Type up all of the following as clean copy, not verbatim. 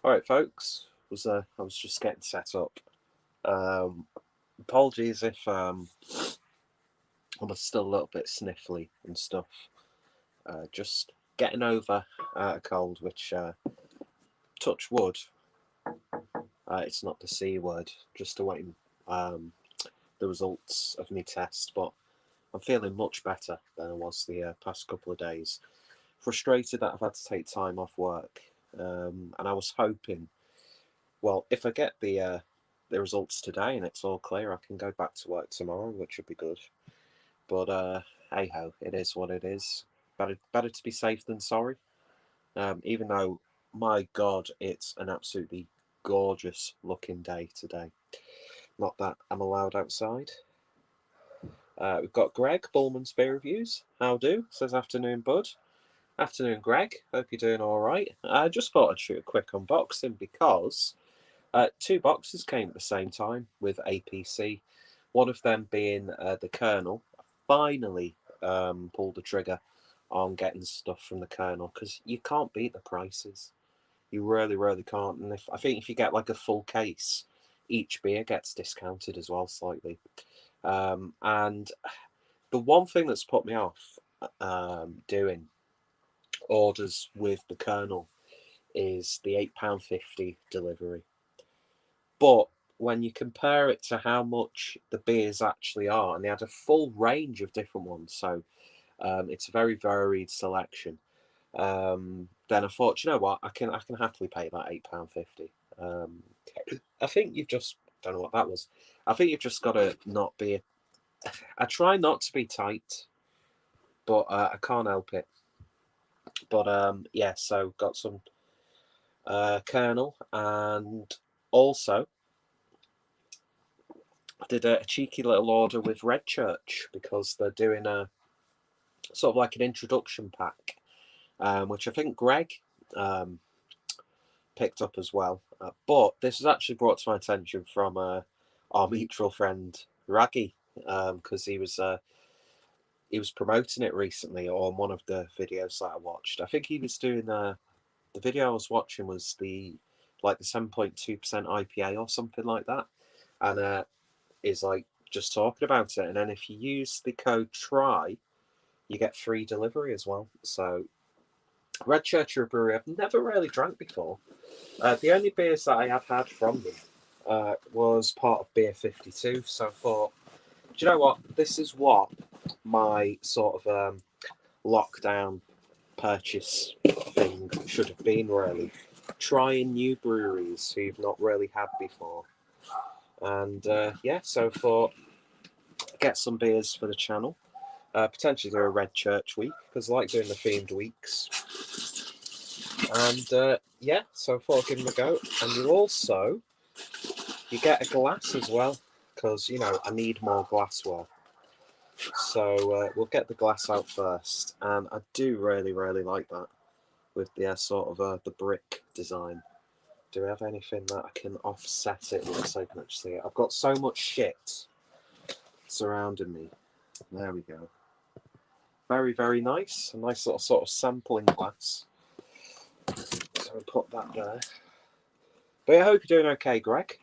All right, folks. I was just getting set up. Apologies if I'm still a little bit sniffly and stuff. Just getting over a cold, which touch wood. It's not the C word. Just awaiting the results of my test, but I'm feeling much better than I was the past couple of days. Frustrated that I've had to take time off work, and I was hoping, well, if I get the results today and it's all clear, I can go back to work tomorrow, which would be good. But hey ho, it is what it is. Better to be safe than sorry. Even though, my God, it's an absolutely gorgeous looking day today. Not that I'm allowed outside. We've got Greg, Bullman's Beer Reviews. How do? Says afternoon, bud. Afternoon, Greg. Hope you're doing all right. I just thought I'd shoot a quick unboxing because two boxes came at the same time with APC. One of them being the Kernel. I finally pulled the trigger on getting stuff from the Kernel because you can't beat the prices. You really, really can't. And I think if you get like a full case, each beer gets discounted as well slightly. And the one thing that's put me off doing orders with the Kernel is the £8.50 delivery. But when you compare it to how much the beers actually are, and they had a full range of different ones, so it's a very varied selection. Then I thought, you know what, I can happily pay that £8.50. I think you've just don't know what that was. I think you've just got to not be. I try not to be tight, but I can't help it. But yeah, so got some Kernel, and also I did a cheeky little order with Redchurch because they're doing a sort of like an introduction pack, which I think Greg picked up as well. But this was actually brought to my attention from our mutual friend Raggy, because he was promoting it recently on one of the videos that I watched. I think he was doing the video I was watching was the 7.2% IPA or something like that, and is like just talking about it. And then if you use the code TRY, you get free delivery as well. So Redchurch are a brewery I've never really drank before. The only beers that I have had from them was part of Beer 52. So I thought, do you know what? This is what my sort of lockdown purchase thing should have been, really. Trying new breweries who you've not really had before. And yeah, so I thought, get some beers for the channel. Potentially do a Redchurch week because I like doing the themed weeks. And yeah, so I thought I'd give them a go. And you get a glass as well because, you know, I need more glassware. So we'll get the glass out first. And I do really, really like that with the sort of the brick design. Do we have anything that I can offset it with so I can actually see it? I've got so much shit surrounding me. There we go. Very, very nice. A nice little sort of sampling glass. So we'll put that there. But yeah, I hope you're doing okay, Greg.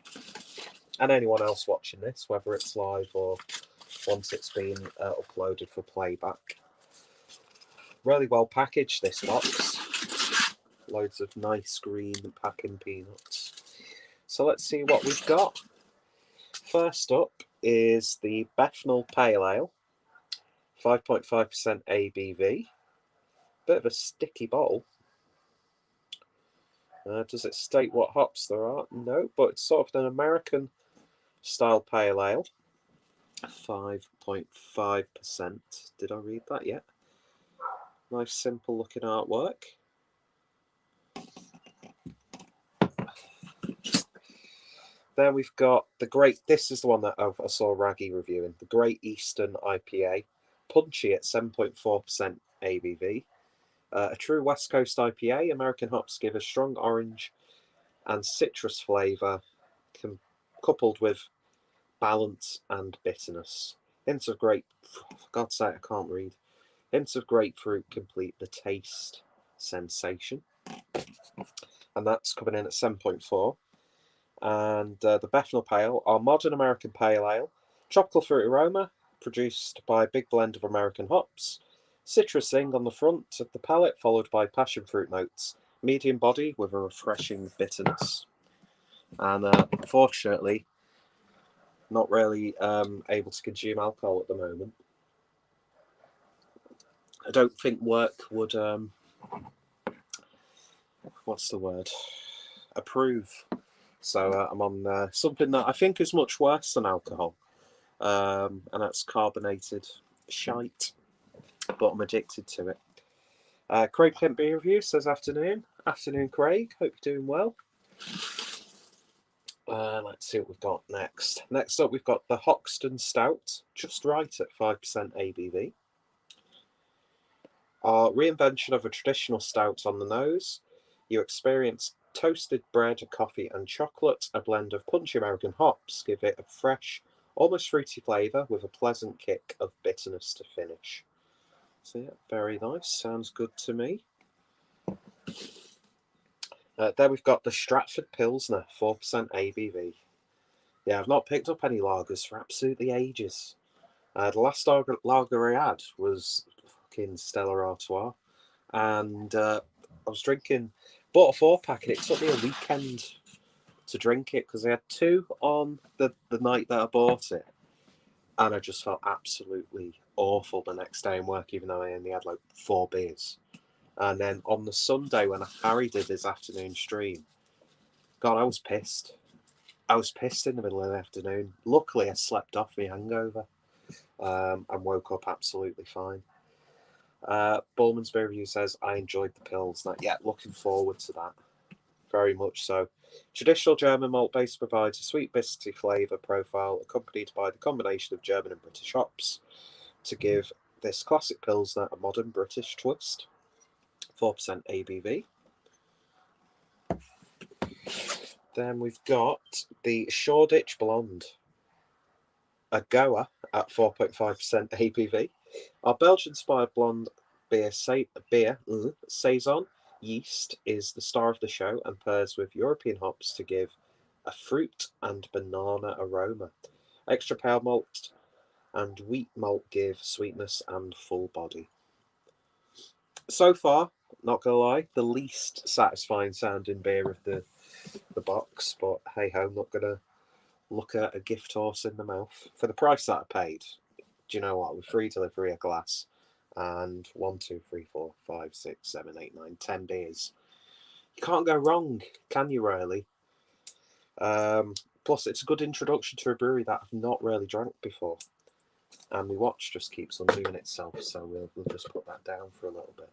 And anyone else watching this, whether it's live or once it's been uploaded for playback. Really well packaged, this box. Loads of nice green packing peanuts. So let's see what we've got. First up is the Bethnal Pale Ale. 5.5% ABV. Bit of a sticky bottle. Does it state what hops there are? No, but it's sort of an American style pale ale. 5.5%. Did I read that yet? Nice simple looking artwork. Then we've got the great, this is the one that I saw Raggy reviewing, the Great Eastern IPA. Punchy at 7.4% ABV. A true West Coast IPA. American hops give a strong orange and citrus flavour coupled with balance and bitterness. Hints of grape, for God's sake, I can't read. Hints of grapefruit complete the taste sensation. and that's coming in at 7.4. And the Bethnal Pale, our modern American pale ale, tropical fruit aroma, produced by a big blend of American hops, citrusing on the front of the palate, followed by passion fruit notes, medium body with a refreshing bitterness. And unfortunately, not really able to consume alcohol at the moment. I don't think work would, what's the word, approve. So I'm on something that I think is much worse than alcohol, and that's carbonated shite, but I'm addicted to it. Craig Kent Beer Review says afternoon. Afternoon, Craig. Hope you're doing well. Let's see what we've got next. Next up, we've got the Hoxton Stout, just right at 5% ABV. Our reinvention of a traditional stout on the nose. You experience toasted bread, coffee and chocolate. A blend of punchy American hops give it a fresh, almost fruity flavour with a pleasant kick of bitterness to finish. So yeah, very nice. Sounds good to me. There we've got the Stratfor Pilsner, 4% ABV. Yeah, I've not picked up any lagers for absolutely ages. The last lager I had was fucking Stella Artois. And I was bought a 4-pack, and it took me a weekend to drink it because I had 2 on the night that I bought it. And I just felt absolutely awful the next day in work, even though I only had like 4 beers. And then on the Sunday when Harry did his afternoon stream, God, I was pissed. I was pissed in the middle of the afternoon. Luckily, I slept off my hangover and woke up absolutely fine. Bullman's Beer Review says, I enjoyed the pills. Yeah, looking forward to that. Very much so. Traditional German malt base provides a sweet, biscuity flavour profile accompanied by the combination of German and British hops to give this classic Pilsner a modern British twist. 4% ABV. Then we've got the Shoreditch Blonde, a goer at 4.5% ABV. Our Belgian-inspired blonde beer Saison yeast is the star of the show and pairs with European hops to give a fruit and banana aroma. Extra pale malt and wheat malt give sweetness and full body. So far, not gonna lie, the least satisfying sounding beer of the box, but hey ho, I'm not gonna look at a gift horse in the mouth for the price that I paid. Do you know what? With free delivery, a glass, and 1, 2, 3, 4, 5, 6, 7, 8, 9, 10 beers. You can't go wrong, can you? Really? Plus, it's a good introduction to a brewery that I've not really drank before, and my watch just keeps undoing itself, so we'll just put that down for a little bit.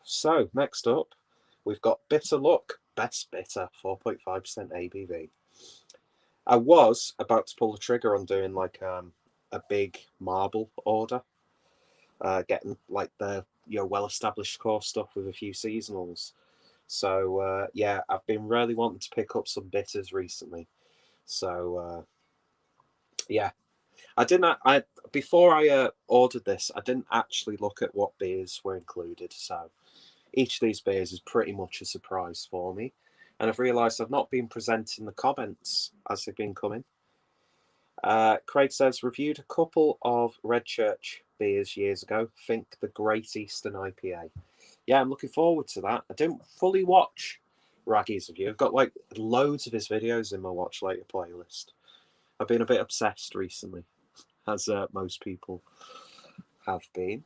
So next up, we've got Bitter Luck, Best Bitter, 4.5% ABV. I was about to pull the trigger on doing like a big marble order, getting like the well-established core stuff with a few seasonals. So yeah, I've been really wanting to pick up some bitters recently. So yeah, before I ordered this, I didn't actually look at what beers were included. So each of these beers is pretty much a surprise for me. And I've realised I've not been presenting the comments as they've been coming. Craig says, reviewed a couple of Redchurch beers years ago. Think the Great Eastern IPA. Yeah, I'm looking forward to that. I didn't fully watch Raggy's review. I've got like loads of his videos in my Watch Later playlist. I've been a bit obsessed recently, as most people have been.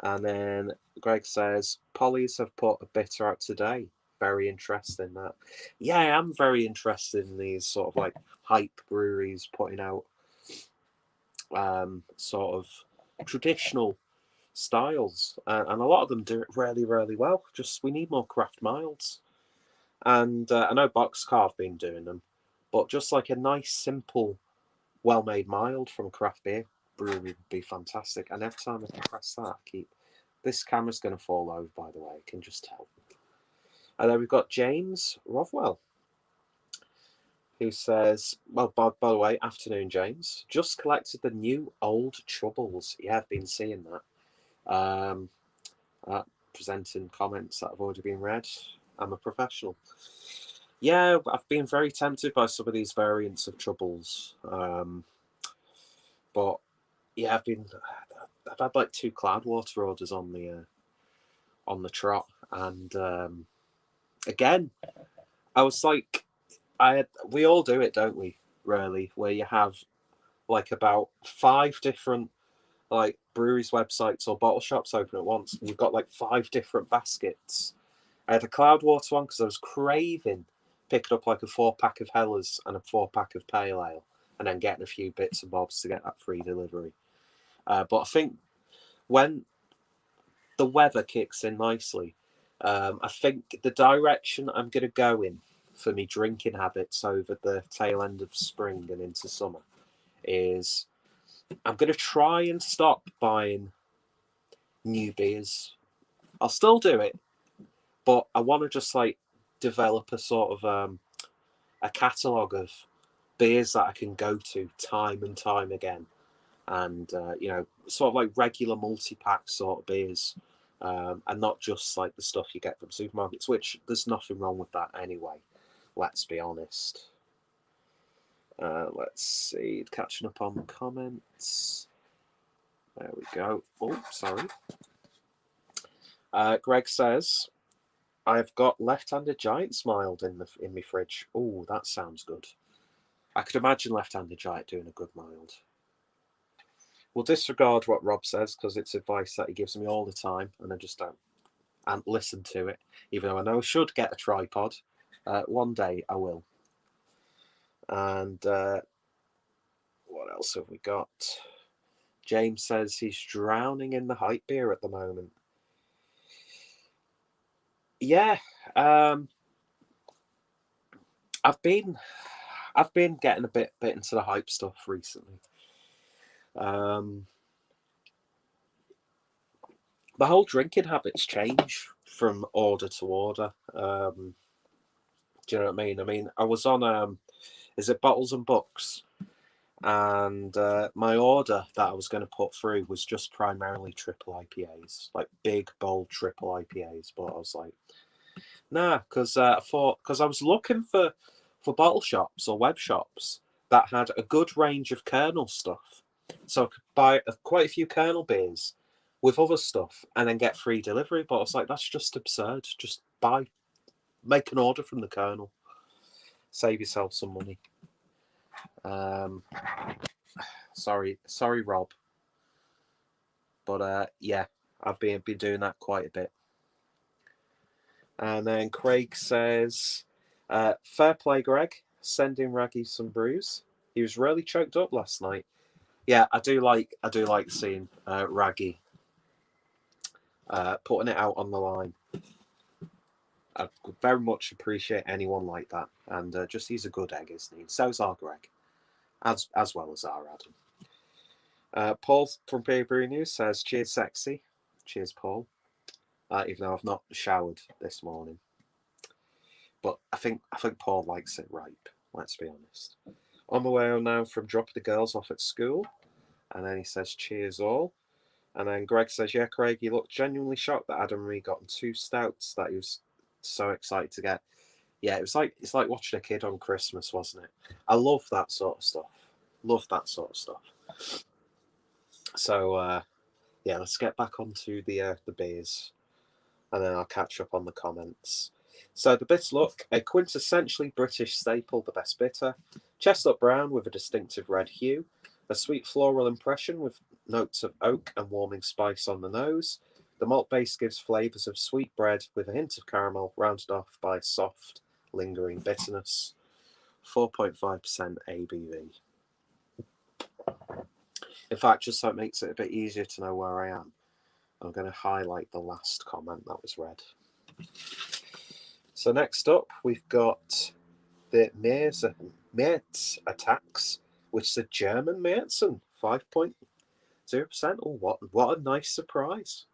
And then Greg says, Polly's have put a bitter out today. Very interesting that. Yeah, I am very interested in these sort of like hype breweries putting out sort of traditional styles. And a lot of them do it really, really well. Just we need more craft milds. And I know Boxcar have been doing them, but just like a nice, simple, well-made mild from a craft beer brewery would be fantastic. And every time I press that, this camera's going to fall over, by the way. I can just tell. And then we've got James Rothwell, who says, well, by the way, afternoon, James. Just collected the new Old Troubles. Yeah, I've been seeing that. presenting comments that have already been read. I'm a professional. Yeah, I've been very tempted by some of these variants of Troubles. But yeah, I've had like 2 Cloudwater orders on the trot, and again, I was like, we all do it, don't we? Really, where you have like about 5 different like breweries websites or bottle shops open at once, and you've got like 5 different baskets. I had a Cloudwater one because I was craving picking up like a 4-pack of Hellers and a 4-pack of Pale Ale, and then getting a few bits and bobs to get that free delivery. But I think when the weather kicks in nicely, I think the direction I'm going to go in for me drinking habits over the tail end of spring and into summer is I'm going to try and stop buying new beers. I'll still do it, but I want to just like develop a sort of a catalogue of beers that I can go to time and time again, and sort of like regular multi-pack sort of beers, and not just like the stuff you get from supermarkets, which there's nothing wrong with that anyway, let's be honest. Let's see, catching up on the comments. There we go. Oh, sorry. Greg says, I've got left-handed giant mild in my fridge. Oh, that sounds good. I could imagine left-handed giant doing a good mild. We'll disregard what Rob says because it's advice that he gives me all the time, and I just don't listen to it, even though I know I should get a tripod. One day I will. And what else have we got? James says he's drowning in the hype beer at the moment. Yeah, I've been getting a bit into the hype stuff recently. The whole drinking habits change from order to order. Do you know what I mean? I mean, I was on is it Bottles and Books? And my order that I was going to put through was just primarily triple IPAs, like big, bold triple IPAs. But I was like, nah, because I was looking for bottle shops or web shops that had a good range of Kernel stuff, so I could buy quite a few Kernel beers with other stuff and then get free delivery. But I was like, that's just absurd. Just make an order from the Kernel, save yourself some money. Sorry, Rob. But yeah, I've been doing that quite a bit. And then Craig says, fair play, Greg, sending Raggy some brews. He was really choked up last night. Yeah, I do like seeing Raggy putting it out on the line. I very much appreciate anyone like that, and just he's a good egg, isn't he? So's our Greg, as well as our Adam. Paul from Imperial News says, cheers, sexy. Cheers, Paul. Even though I've not showered this morning. But I think Paul likes it ripe, let's be honest. On my way home now from dropping the girls off at school. And then he says, cheers all. And then Greg says, yeah, Craig, you looked genuinely shocked that Adam Ree got 2 stouts that he was so excited to get. Yeah, it's like watching a kid on Christmas, wasn't it? I love that sort of stuff. So, yeah, let's get back onto the beers. And then I'll catch up on the comments. So the bitter look, a quintessentially British staple, the best bitter. Chestnut brown with a distinctive red hue. A sweet floral impression with notes of oak and warming spice on the nose. The malt base gives flavours of sweet bread with a hint of caramel, rounded off by soft, lingering bitterness. 4.5% ABV. In fact, just so it makes it a bit easier to know where I am, I'm going to highlight the last comment that was read. So next up, we've got the März attacks, which is a German Märzen, 5.0%. Oh, what a nice surprise.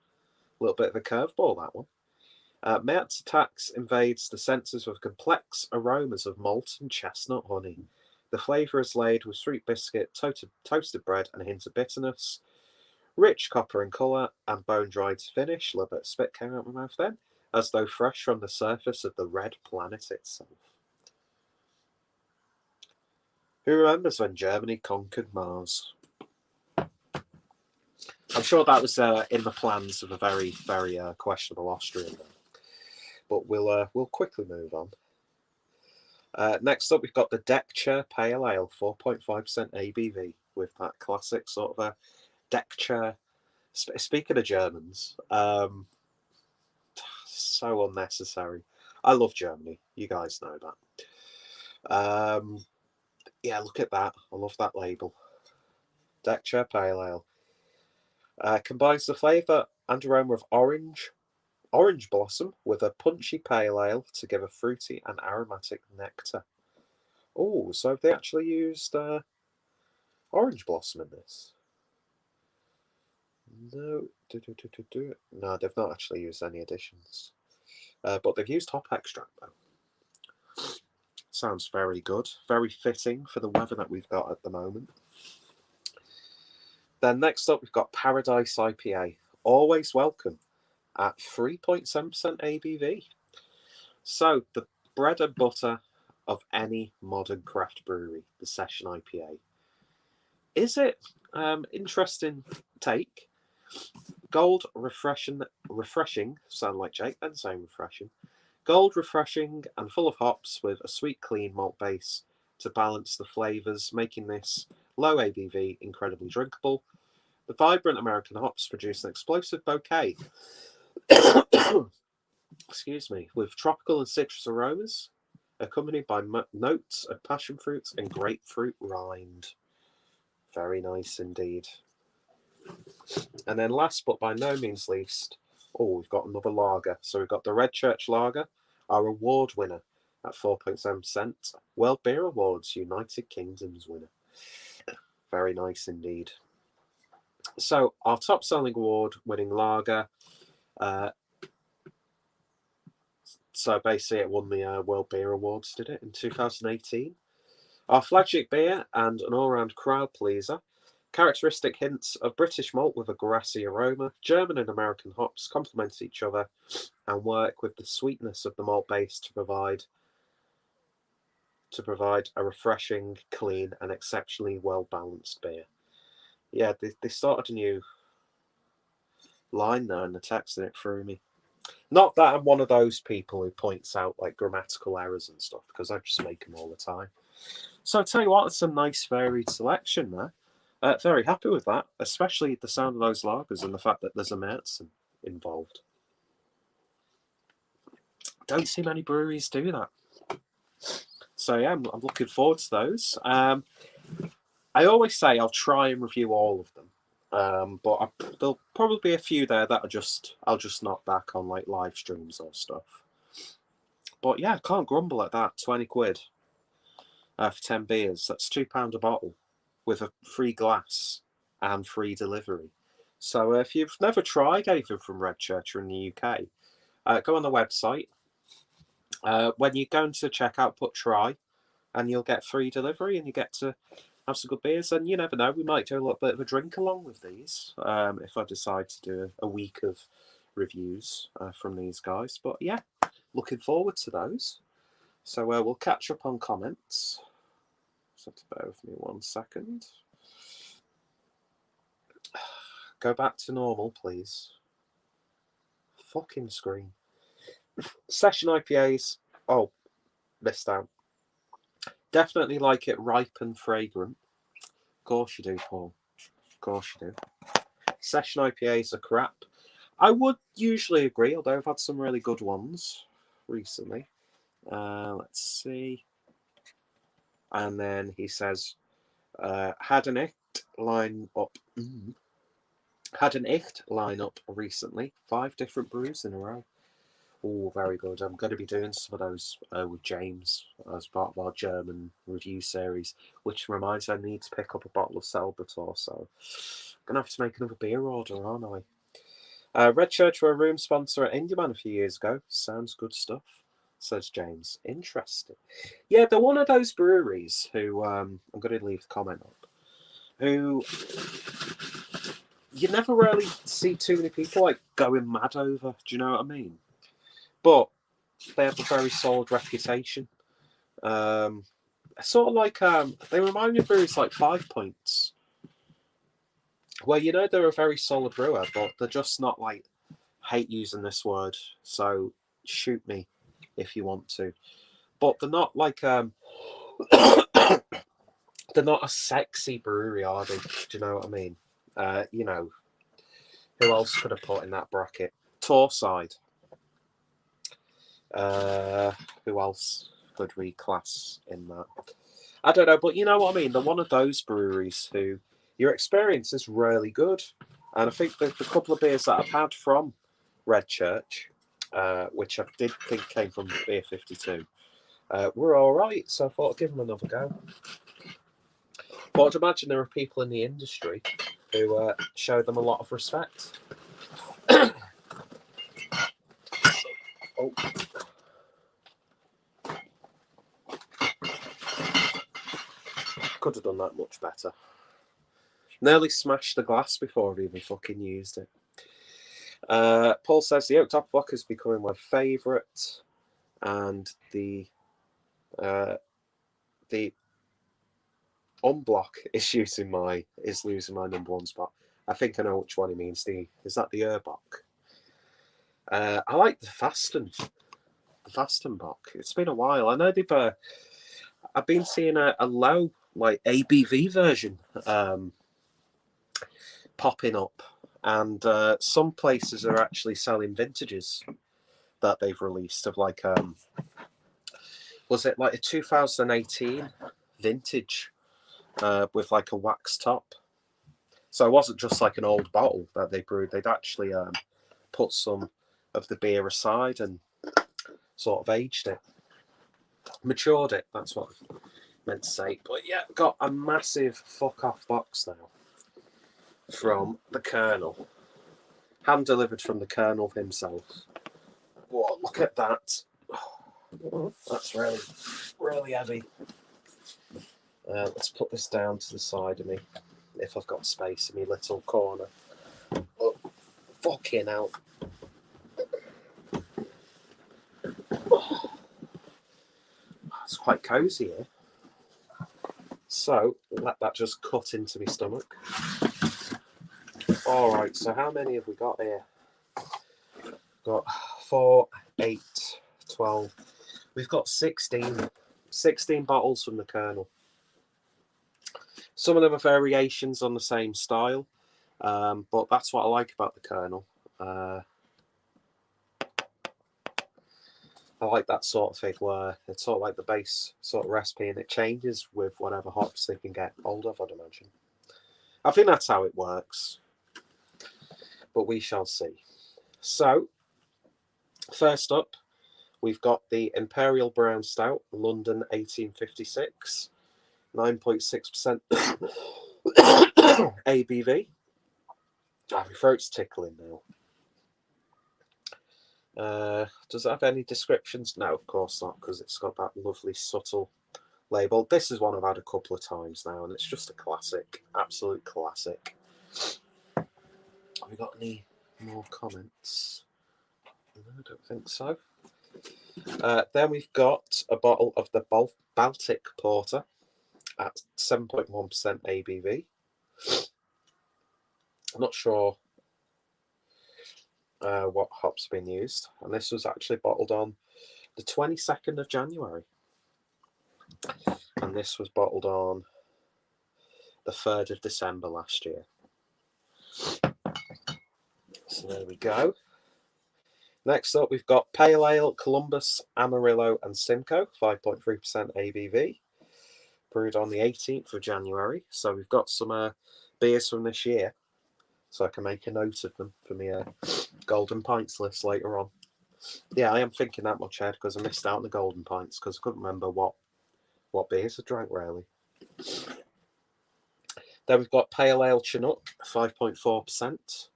A little bit of a curveball, that one. März attacks invades the senses with complex aromas of malt and chestnut honey. The flavour is laid with sweet biscuit, toasted bread, and a hint of bitterness. Rich copper in colour and bone-dried to finish. A little bit of spit came out of my mouth then, as though fresh from the surface of the red planet itself. Who remembers when Germany conquered Mars? I'm sure that was in the plans of a very, very questionable Austrian. But we'll quickly move on. Next up, we've got the Dexter Pale Ale, 4.5% ABV, with that classic sort of a Dexter. Speaking of Germans, so unnecessary. I love Germany. You guys know that. Yeah, look at that. I love that label. Dexter Pale Ale. Combines the flavour and aroma of orange blossom with a punchy pale ale to give a fruity and aromatic nectar. Oh, so have they actually used orange blossom in this? No, no, they've not actually used any additions. But they've used hop extract though. Sounds very good, very fitting for the weather that we've got at the moment. Then next up, we've got Paradise IPA, always welcome, at 3.7% ABV. So the bread and butter of any modern craft brewery, the Session IPA. Is it? Interesting take. Gold, refreshing, sound like Jake then saying refreshing. Gold, refreshing and full of hops with a sweet, clean malt base to balance the flavours, making this low ABV incredibly drinkable. The vibrant American hops produce an explosive bouquet, excuse me, with tropical and citrus aromas, accompanied by notes of passion fruit and grapefruit rind. Very nice indeed. And then last but by no means least, we've got another lager. So we've got the Redchurch lager, our award winner at 4.7%. World Beer Awards, United Kingdom's winner. Very nice indeed. So our top selling award winning lager. So basically it won the World Beer Awards, did it, in 2018. Our flagship beer and an all-round crowd pleaser. Characteristic hints of British malt with a grassy aroma. German and American hops complement each other and work with the sweetness of the malt base to provide a refreshing, clean, and exceptionally well-balanced beer. Yeah, they started a new line there in the text and it threw me. Not that I'm one of those people who points out like grammatical errors and stuff, because I just make them all the time. So I'll tell you what, it's a nice varied selection there. Very happy with that, especially the sound of those lagers and the fact that there's a Märzen involved. Don't see many breweries do that. So yeah, I'm looking forward to those. I always say I'll try and review all of them, but there'll probably be a few there that I'll just knock back on like live streams or stuff. But yeah, I can't grumble at that. 20 quid for 10 beers. That's £2 a bottle with a free glass and free delivery. So if you've never tried anything from Redchurch or in the UK, go on the website. When you go into checkout, put try, and you'll get free delivery, and you get to have some good beers. And you never know, we might do a little bit of a drink along with these if I decide to do a week of reviews from these guys. But yeah, looking forward to those. So we'll catch up on comments. Just have to bear with me 1 second. Go back to normal, please. Fucking screen. Session IPAs. Oh, missed out. Definitely like it ripe and fragrant. Of course you do, Paul. Of course you do. Session IPAs are crap. I would usually agree, although I've had some really good ones recently. Let's see. And then he says, had an echt line up recently. 5 different brews in a row. Oh, very good. I'm going to be doing some of those with James as part of our German review series, which reminds me I need to pick up a bottle of Salvatore, so I'm going to have to make another beer order, aren't I? Redchurch were a room sponsor at Indieman a few years ago. Sounds good stuff, says James. Interesting. Yeah, they're one of those breweries who, I'm going to leave the comment up, who you never really see too many people like going mad over. Do you know what I mean? But they have a very solid reputation. Sort of like they remind me of breweries like 5 Points, where they're a very solid brewer, but they're just not like, hate using this word, so shoot me if you want to. But they're not like they're not a sexy brewery, are they? Do you know what I mean? Who else could have put in that bracket? Torside. Who else could we class in that? I don't know, but you know what I mean? They're one of those breweries who your experience is really good. And I think that the couple of beers that I've had from Redchurch, which I did think came from Beer 52, were all right. So I thought I'd give them another go. But I'd imagine there are people in the industry who show them a lot of respect. Oh. Could have done that much better. Nearly smashed the glass before I even fucking used it. Paul says the Oak Top Block is becoming my favourite, and the unblock is losing my number one spot. I think I know which one he means. Is that the Urbock? I like the Fastenbock. It's been a while. I know I've been seeing a low like ABV version popping up, and some places are actually selling vintages that they've released of like was it like a 2018 vintage with like a wax top. So it wasn't just like an old bottle that they brewed. They'd actually put some of the beer aside and sort of aged it, matured it. That's what I meant to say. But yeah, got a massive fuck off box now from the Kernel, hand delivered from the Kernel himself. Whoa, look at that. That's really, really heavy. Let's put this down to the side of me, if I've got space in my little corner. Oh, fucking hell. Oh, it's quite cosy here. So, let that just cut into my stomach. Alright, so how many have we got here? Got 4, 8, 12. We've got 16 bottles from the Kernel. Some of them are variations on the same style, but that's what I like about the Kernel. I like that sort of thing where it's sort of like the base sort of recipe and it changes with whatever hops they can get hold of, I'd imagine. I think that's how it works, but we shall see. So, first up, we've got the Imperial Brown Stout, London 1856, 9.6% ABV. My throat's tickling now. Does it have any descriptions? No, of course not, because it's got that lovely subtle label. This is one I've had a couple of times now, and it's just a classic, absolute classic. Have we got any more comments? No, I don't think so. Then we've got a bottle of the Baltic Porter at 7.1% ABV. I'm not sure what hops have been used, and this was actually bottled on the 22nd of January, and this was bottled on the 3rd of December last year. So there we go. Next up, we've got Pale Ale, Columbus, Amarillo, and Simcoe, 5.3% ABV, brewed on the 18th of January. So we've got some beers from this year, so I can make a note of them for my Golden Pints list later on. Yeah, I am thinking that much ahead because I missed out on the Golden Pints because I couldn't remember what beers I drank really. Then we've got Pale Ale Chinook, 5.4%,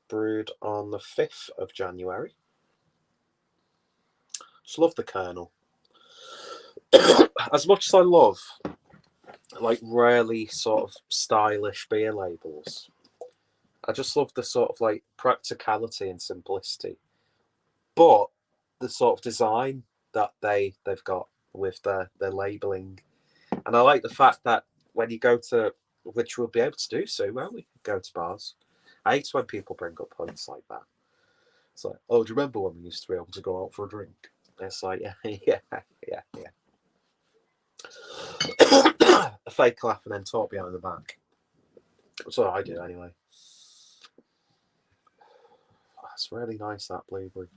brewed on the 5th of January. Just love the Kernel. As much as I love like really sort of stylish beer labels, I just love the sort of like practicality and simplicity, but the sort of design that they've got with their labelling. And I like the fact that when you go to, which we'll be able to do soon, won't we? Go to bars. I hate when people bring up points like that. It's like, oh, do you remember when we used to be able to go out for a drink? It's like, yeah. A fake laugh and then talk behind the back. That's what I do anyway. That's really nice, that blueberry.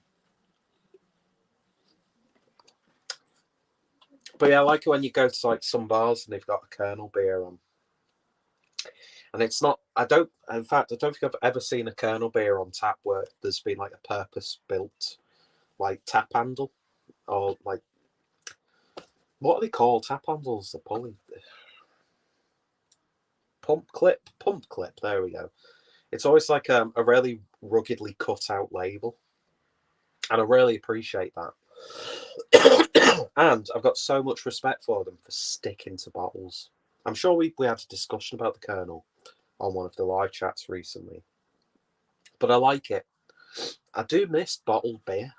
But yeah, I like it when you go to like some bars and they've got a Kernel beer on. And it's not, in fact, I don't think I've ever seen a Kernel beer on tap where there's been like a purpose-built like tap handle, or like, what are they called? Tap handles, the pulley. Pump clip, there we go. It's always like a really ruggedly cut out label. And I really appreciate that. And I've got so much respect for them for sticking to bottles. I'm sure we had a discussion about the Kernel on one of the live chats recently. But I like it. I do miss bottled beer.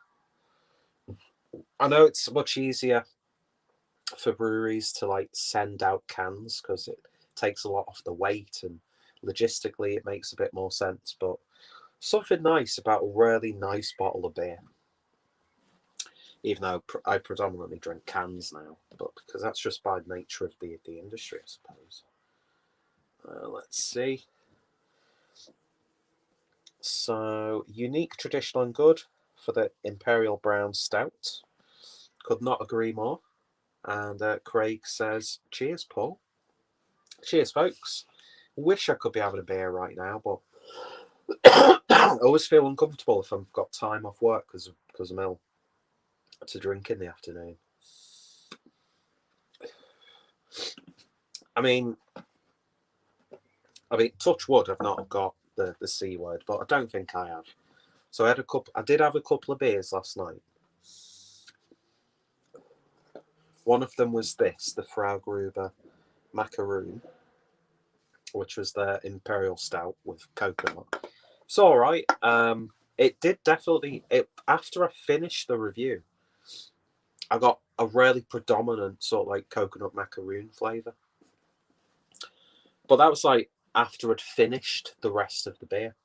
I know it's much easier for breweries to like send out cans because it takes a lot off the weight and logistically it makes a bit more sense. But something nice about a really nice bottle of beer. Even though I predominantly drink cans now, but because that's just by nature of the industry, I suppose. Let's see. So, unique, traditional and good for the Imperial Brown Stout. Could not agree more. And Craig says, cheers, Paul. Cheers, folks. Wish I could be having a beer right now, but I always feel uncomfortable if I've got time off work because I'm ill to drink in the afternoon. I mean, touch wood, I've not got the C word, but I don't think I have. So I did have a couple of beers last night. One of them was the Frau Gruber Macaroon, which was their Imperial Stout with coconut. It's all right. It did definitely. After I finished the review, I got a really predominant sort of like coconut macaroon flavour. But that was like after I'd finished the rest of the beer.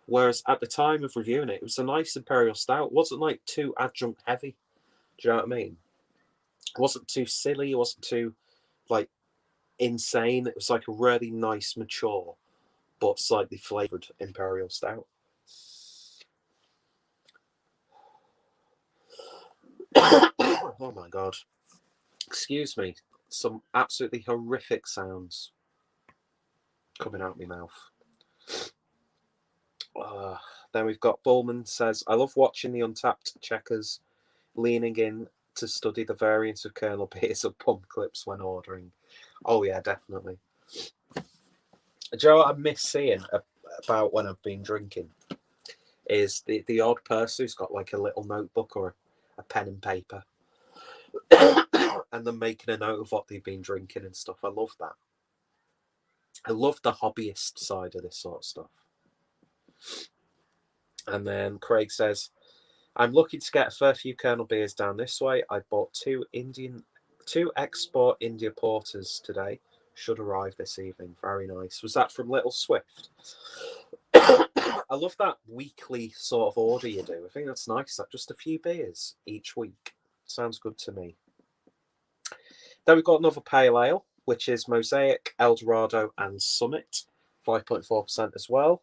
Whereas at the time of reviewing it, it was a nice Imperial Stout. It wasn't like too adjunct heavy. Do you know what I mean? It wasn't too silly. It wasn't too like insane. It was like a really nice, mature, but slightly flavoured Imperial Stout. Oh my god. Excuse me. Some absolutely horrific sounds coming out of my mouth. Then we've got Bullman says, I love watching the Untapped checkers leaning in to study the variants of Kernel beers and pump clips when ordering. Oh yeah, definitely. Do you know what I miss seeing about when I've been drinking? Is the odd person who's got like a little notebook or a pen and paper and then making a note of what they've been drinking and stuff. I love that. I love the hobbyist side of this sort of stuff. And then Craig says, I'm lucky to get a fair few Kernel beers down this way. I bought two export India porters today. Should arrive this evening. Very nice. Was that from Little Swift? I love that weekly sort of order you do. I think that's nice. That just a few beers each week. Sounds good to me. Then we've got another pale ale, which is Mosaic, Eldorado, and Summit. 5.4% as well.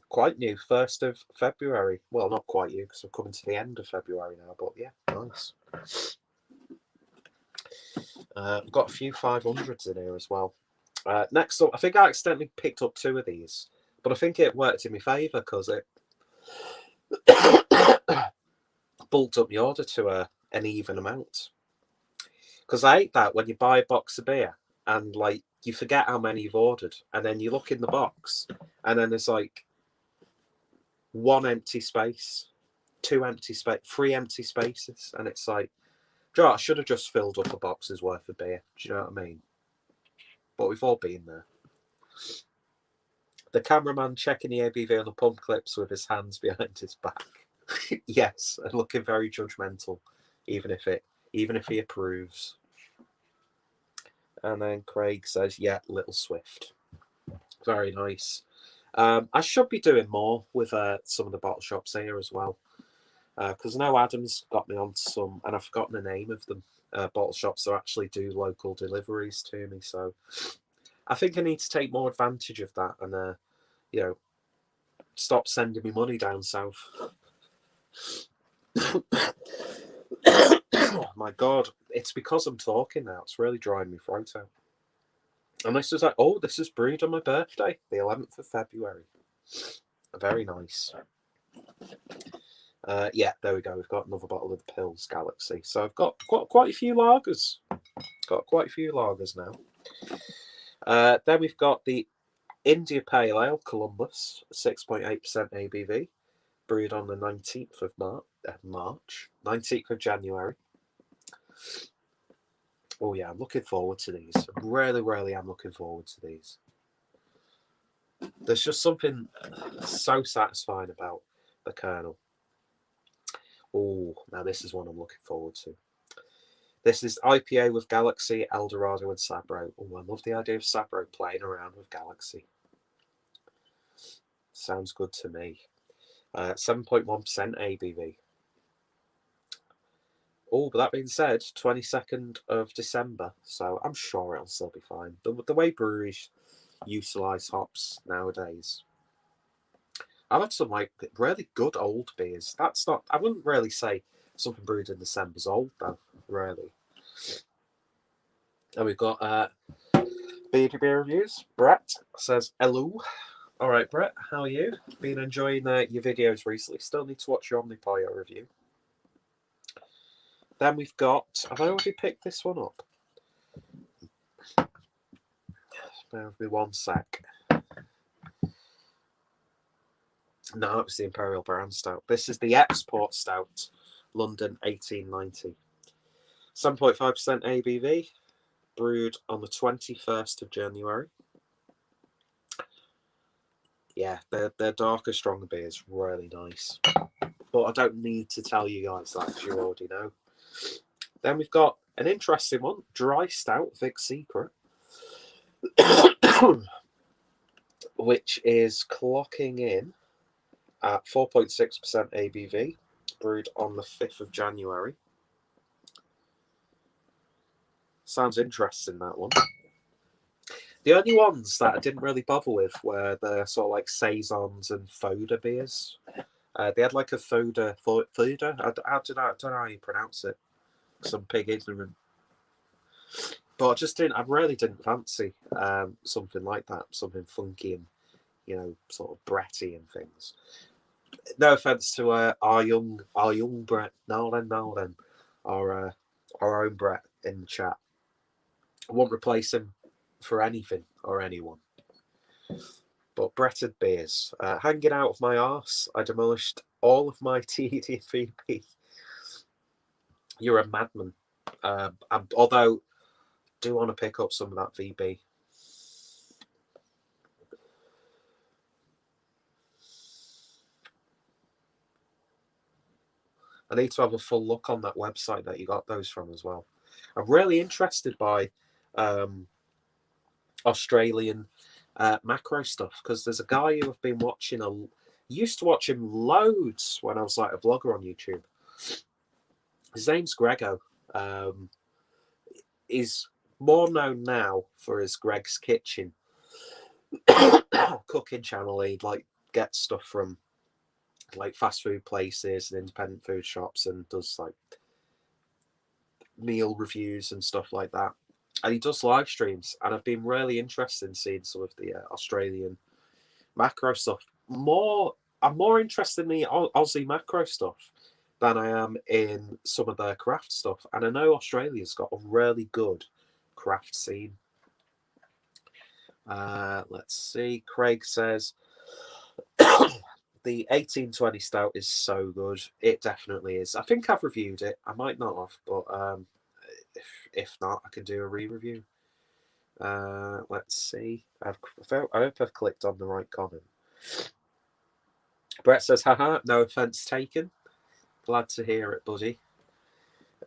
Quite new. 1st of February. Well, not quite new because we're coming to the end of February now, but yeah, nice. We've got a few 500s in here as well. Next up, I think I accidentally picked up 2 of these, but I think it worked in my favour because it bulked up the order to an even amount. Because I hate that when you buy a box of beer and like you forget how many you've ordered, and then you look in the box, and then there's like 1 empty space, 2 empty space, 3 empty spaces, and it's like, I should have just filled up a box's worth of beer. Do you know what I mean? But we've all been there. The cameraman checking the ABV on the pump clips with his hands behind his back. Yes, and looking very judgmental, even if he approves. And then Craig says, yeah, Little Swift. Very nice. I should be doing more with some of the bottle shops here as well. Because now Adam's got me on some, and I've forgotten the name of them, bottle shops that actually do local deliveries to me. So I think I need to take more advantage of that and, stop sending me money down south. Oh my God, it's because I'm talking now. It's really drying my throat out. And this is this is brewed on my birthday, the 11th of February. Very nice. Yeah, there we go. We've got another bottle of the Pils Galaxy. So I've got quite a few lagers. Got quite a few lagers now. Then we've got the India Pale Ale Columbus, 6.8% ABV, brewed on the 19th of March, 19th of January. Oh yeah, I'm looking forward to these. Really am looking forward to these. There's just something so satisfying about the Kernel. Oh, now this is one I'm looking forward to. This is IPA with Galaxy, Eldorado, and Sabro. Oh, I love the idea of Sabro playing around with Galaxy. Sounds good to me. 7.1% ABV. Oh, but that being said, 22nd of December, so I'm sure it'll still be fine. The way breweries utilise hops nowadays. I've had some really good old beers. That's not. I wouldn't really say something brewed in December's old though. Really. And we've got beer reviews. Brett says hello. All right, Brett, how are you? Been enjoying your videos recently? Still need to watch your Omnipollo review. Then we've got. Have I already picked this one up? Bear with me one sec. No, it's the Imperial Brown Stout. This is the Export Stout, London 1890. 7.5% ABV, brewed on the 21st of January. Yeah, their darker, stronger beers, really nice. But I don't need to tell you guys that, as you already know. Then we've got an interesting one, Dry Stout, Vic Secret, which is clocking in at 4.6% ABV, brewed on the 5th of January. Sounds interesting, that one. The only ones that I didn't really bother with were the sort of like Saisons and Foda beers. They had like a Foda. I don't know how you pronounce it. Some pig ignorant. But I really didn't fancy something like that, something funky and sort of bratty and things. No offense to our young Brett, Nolan, our own Brett in the chat. I won't replace him for anything or anyone. But Bretted beers, hanging out of my arse, I demolished all of my TDVP. You're a madman. Although, I do want to pick up some of that VB. I need to have a full look on that website that you got those from as well. I'm really interested by Australian macro stuff because there's a guy who I've been watching. Used to watch him loads when I was like a vlogger on YouTube. His name's Grego. He's more known now for his Greg's Kitchen cooking channel. He'd get stuff from fast food places and independent food shops and does meal reviews and stuff like that. And he does live streams, and I've been really interested in seeing some of the Australian macro stuff. I'm more interested in the Aussie macro stuff than I am in some of their craft stuff. And I know Australia's got a really good craft scene. Let's see. Craig says the 1820 Stout is so good. It definitely is. I think I've reviewed it. I might not have, but if not, I can do a re-review. Let's see. I hope I've clicked on the right comment. Brett says, haha, no offence taken. Glad to hear it, buddy.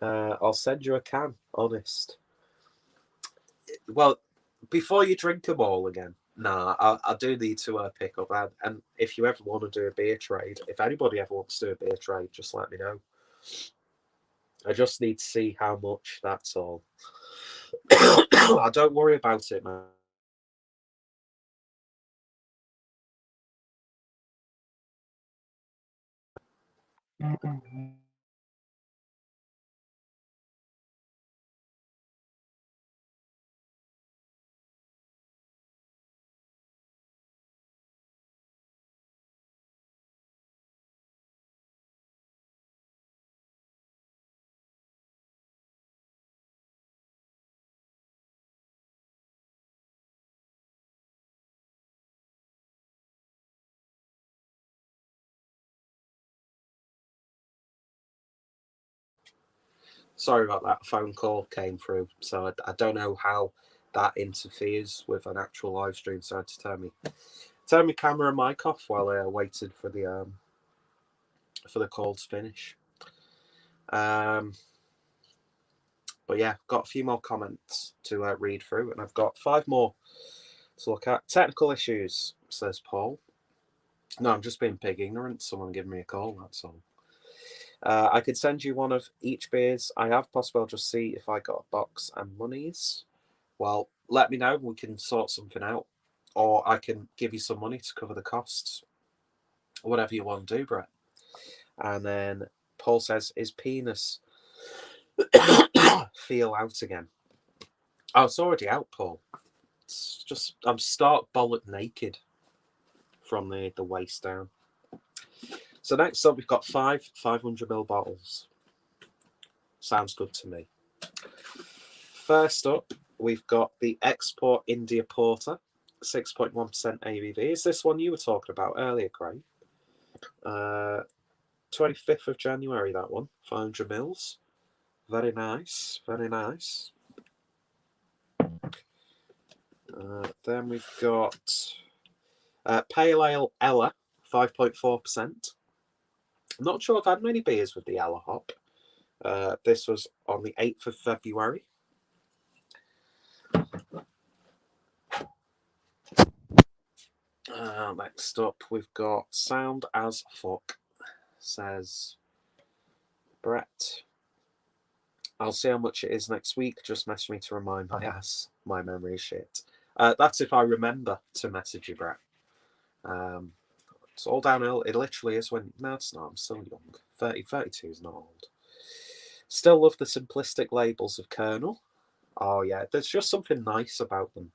I'll send you a can, honest. Well, before you drink them all again, nah, I do need to pick up. And if you ever want to do a beer trade, if anybody ever wants to do a beer trade, just let me know. I just need to see how much, that's all. Don't worry about it, man. Sorry about that. A phone call came through, so I don't know how that interferes with an actual live stream. So I had to turn my camera and mic off while I waited for the call to finish. But yeah, got a few more comments to read through, and I've got 5 more to look at. Technical issues, says Paul. No, I'm just being pig ignorant. Someone give me a call, that's all. I could send you one of each beers I have. Possibly I'll just see if I got a box and monies. Well, let me know. We can sort something out. Or I can give you some money to cover the costs. Whatever you want to do, Brett. And then Paul says, is penis feel out again? Oh, it's already out, Paul. It's just, I'm stark bollock naked from the waist down. So next up, we've got 5 500ml bottles. Sounds good to me. First up, we've got the Export India Porter, 6.1% ABV. Is this one you were talking about earlier, Craig? 25th of January, that one, 500 mils. Very nice, very nice. Then we've got Pale Ale Ella, 5.4%. I'm not sure I've had many beers with the Ella hop. This was on the 8th of February. Next up, we've got Sound as Fuck, says Brett. I'll see how much it is next week. Just message me to remind my ass. My memory is shit. That's if I remember to message you, Brett. It's all downhill. It literally is when... No, it's not. I'm still young. 32 is not old. Still love the simplistic labels of Kernel. Oh, yeah. There's just something nice about them.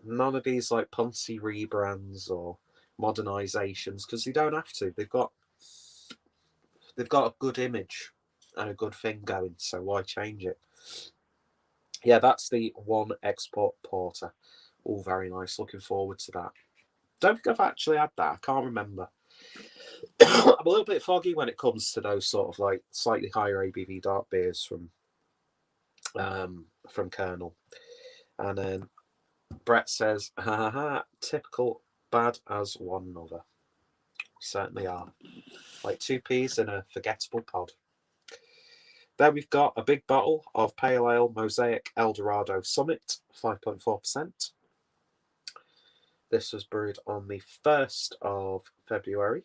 None of these like puncy rebrands or modernizations, because they don't have to. They've got a good image and a good thing going, so why change it? Yeah, that's the one Export Porter. All very nice. Looking forward to that. Don't think I've actually had that. I can't remember. I'm a little bit foggy when it comes to those sort of like slightly higher ABV dark beers from Kernel. And then Brett says, ha ha ha, typical bad as one another. We certainly are. Like 2 peas in a forgettable pod. Then we've got a big bottle of Pale Ale Mosaic Eldorado Summit, 5.4%. This was brewed on the 1st of February.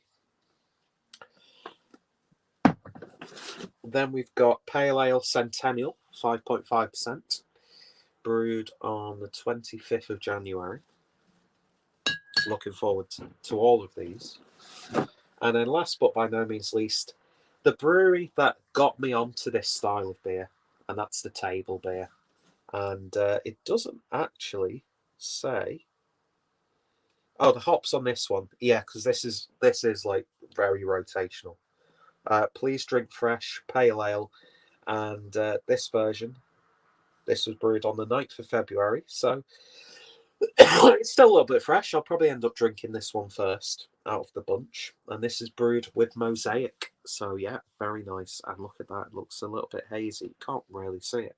Then we've got Pale Ale Centennial, 5.5%, brewed on the 25th of January. Looking forward to all of these. And then last but by no means least, the brewery that got me onto this style of beer, and that's the table beer. And it doesn't actually say... Oh, the hops on this one. Yeah, because this is like very rotational. Please drink fresh, pale ale. And this version, this was brewed on the 9th of February. So it's still a little bit fresh. I'll probably end up drinking this one first out of the bunch. And this is brewed with Mosaic. So yeah, very nice. And look at that. It looks a little bit hazy. Can't really see it.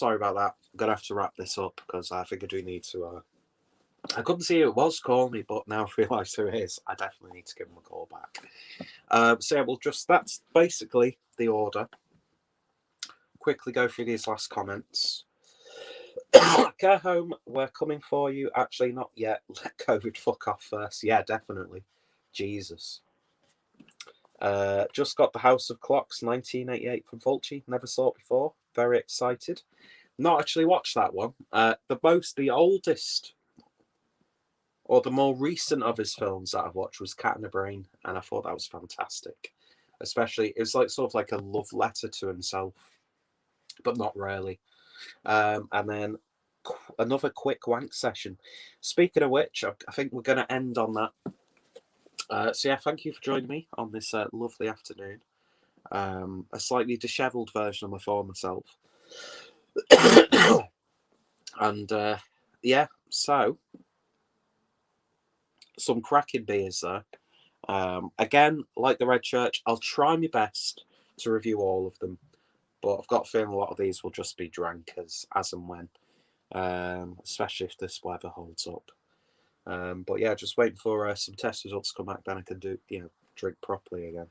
sorry about that. I'm going to have to wrap this up because I think I do need to... I couldn't see who it was calling me, but now I realise who it is. I definitely need to give him a call back. So yeah, that's basically the order. Quickly go through these last comments. Care home, we're coming for you. Actually, not yet. Let COVID fuck off first. Yeah, definitely. Jesus. Just got the House of Clocks 1988 from Fulci. Never saw it before. Very excited. Not actually watched that one. The oldest or the more recent of his films that I've watched was Cat in the Brain, and I thought that was fantastic. Especially, it was like sort of like a love letter to himself, but not really. And then another quick wank session. Speaking of which, I think we're going to end on that. So yeah, thank you for joining me on this lovely afternoon. A slightly dishevelled version of my former self. And yeah, so some cracking beers there. Again, like the Redchurch, I'll try my best to review all of them, but I've got a feeling a lot of these will just be drank as and when, especially if this weather holds up. But yeah, just waiting for some test results to come back, then I can drink properly again.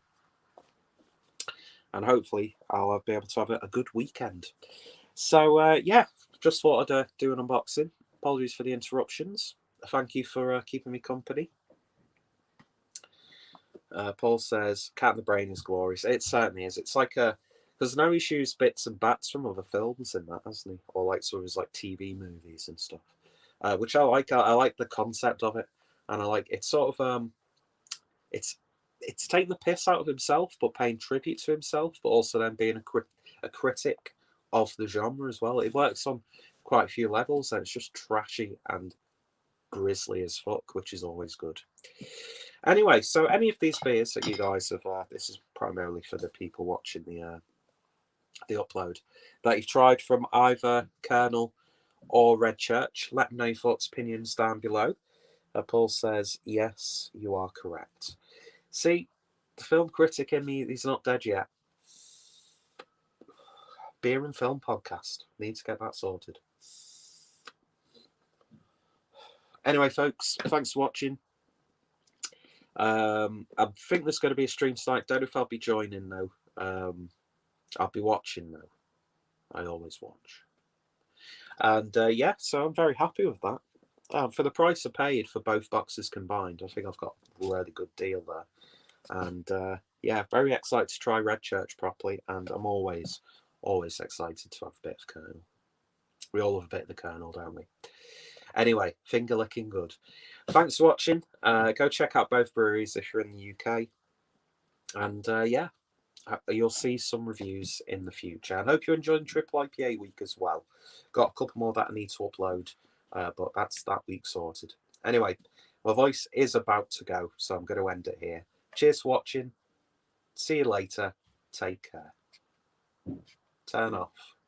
And hopefully I'll be able to have a good weekend. So yeah, just thought I'd do an unboxing. Apologies for the interruptions. Thank you for keeping me company. Paul says, Cat in the Brain is glorious. It certainly is. It's like because now he's used bits and bats from other films in that, hasn't he? Or like sort of his like TV movies and stuff. Which I like. I like the concept of it. And I like it's sort of it's taking the piss out of himself, but paying tribute to himself, but also then being a critic of the genre as well. It works on quite a few levels, and it's just trashy and grisly as fuck, which is always good. Anyway, so any of these beers that you guys have, this is primarily for the people watching the upload, that you've tried from either Kernel or Redchurch, let me know your thoughts, opinions down below. Paul says, yes, you are correct. See, the film critic in me, he's not dead yet. Beer and film podcast. Need to get that sorted. Anyway, folks, thanks for watching. I think there's going to be a stream tonight. Don't know if I'll be joining though. I'll be watching though. I always watch. And yeah, so I'm very happy with that. For the price I paid for both boxes combined, I think I've got a really good deal there. And yeah, very excited to try Redchurch properly. And I'm always excited to have a bit of Kernel. We all have a bit of the Kernel, don't we? Anyway, finger licking good. Thanks for watching. Go check out both breweries if you're in the UK. And yeah, you'll see some reviews in the future. I hope you're enjoying Triple IPA week as well. Got a couple more that I need to upload, but that's that week sorted. Anyway, my voice is about to go, so I'm going to end it here. Cheers for watching. See you later. Take care. Turn off.